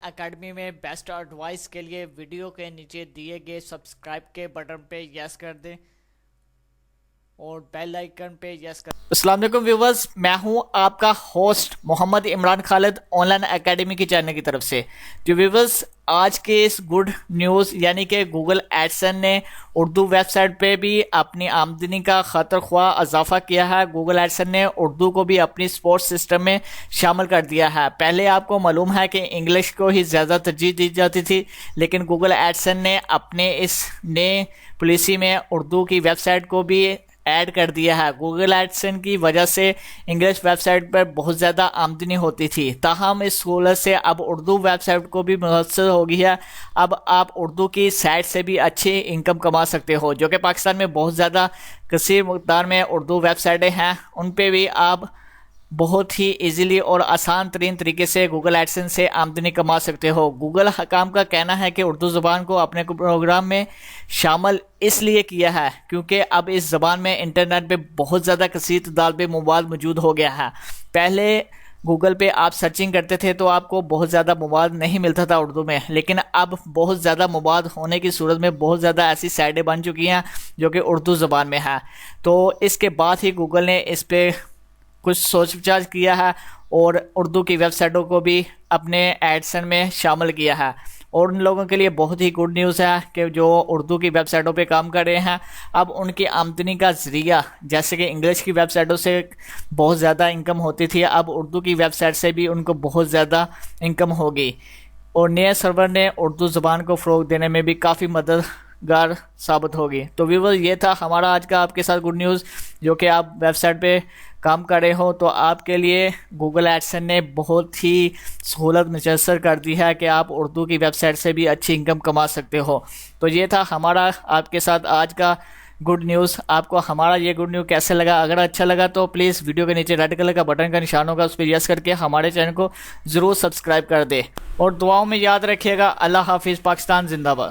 Academy میں best advice کے لیے ویڈیو کے نیچے دیے گئے سبسکرائب کے بٹن پہ یس کر دیں اور بیل آئیکن پہ یس کر دیں۔ السلام علیکم ویورز، میں ہوں آپ کا host Muhammad Imran Khalid on line academy کی چینل کی طرف سے۔ جو ویورز، آج کے اس گڈ نیوز یعنی کہ گوگل ایڈسن نے اردو ویب سائٹ پہ بھی اپنی آمدنی کا خاطر خواہ اضافہ کیا ہے۔ گوگل ایڈسن نے اردو کو بھی اپنی سپورٹ سسٹم میں شامل کر دیا ہے۔ پہلے آپ کو معلوم ہے کہ انگلش کو ہی زیادہ ترجیح دی جاتی تھی، لیکن گوگل ایڈسن نے اپنے اس نئے پالیسی میں اردو کی ویب سائٹ کو بھی ایڈ کر دیا ہے۔ گوگل ایڈسن کی وجہ سے انگلش ویب سائٹ پر بہت زیادہ آمدنی ہوتی تھی، تاہم اس سہولت سے اب اردو ویب سائٹ کو بھی میسر ہو گئی ہے۔ اب آپ اردو کی سائٹ سے بھی اچھی انکم کما سکتے ہو، جو کہ پاکستان میں بہت زیادہ کثیر مقدار میں اردو ویب سائٹیں ہیں، ان پہ بھی آپ بہت ہی ایزیلی اور آسان ترین طریقے سے گوگل ایڈسن سے آمدنی کما سکتے ہو۔ گوگل حکام کا کہنا ہے کہ اردو زبان کو اپنے پروگرام میں شامل اس لیے کیا ہے کیونکہ اب اس زبان میں انٹرنیٹ پہ بہت زیادہ کثیر تعداد میں مواد موجود ہو گیا ہے۔ پہلے گوگل پہ آپ سرچنگ کرتے تھے تو آپ کو بہت زیادہ مواد نہیں ملتا تھا اردو میں، لیکن اب بہت زیادہ مواد ہونے کی صورت میں بہت زیادہ ایسی سائٹیں بن چکی ہیں جو کہ اردو زبان میں ہیں۔ تو اس کے بعد ہی گوگل نے اس پہ کچھ سوچ وچار کیا ہے اور اردو کی ویب سائٹوں کو بھی اپنے ایڈسن میں شامل کیا ہے۔ اور ان لوگوں کے لیے بہت ہی گڈ نیوز ہے کہ جو اردو کی ویب سائٹوں پہ کام کر رہے ہیں، اب ان کی آمدنی کا ذریعہ جیسے کہ انگلش کی ویب سائٹوں سے بہت زیادہ انکم ہوتی تھی، اب اردو کی ویب سائٹ سے بھی ان کو بہت زیادہ انکم ہوگی، اور نئے سرور نے اردو زبان کو فروغ دینے میں بھی کافی مددگار ثابت ہوگی۔ تو ویور، یہ تھا ہمارا آج کا آپ کے ساتھ گڈ نیوز، جو کہ آپ ویب سائٹ پہ کام کر رہے ہو تو آپ کے لیے گوگل ایڈسن نے بہت ہی سہولت میسر کر دی ہے کہ آپ اردو کی ویب سائٹ سے بھی اچھی انکم کما سکتے ہو۔ تو یہ تھا ہمارا آپ کے ساتھ آج کا گڈ نیوز۔ آپ کو ہمارا یہ گڈ نیوز کیسے لگا؟ اگر اچھا لگا تو پلیز ویڈیو کے نیچے ریڈ کلر کا بٹن کا نشان ہوگا، اس پہ یس کر کے ہمارے چینل کو ضرور سبسکرائب کر دے، اور دعاؤں میں یاد رکھیے گا۔ اللہ حافظ، پاکستان زندہ باد۔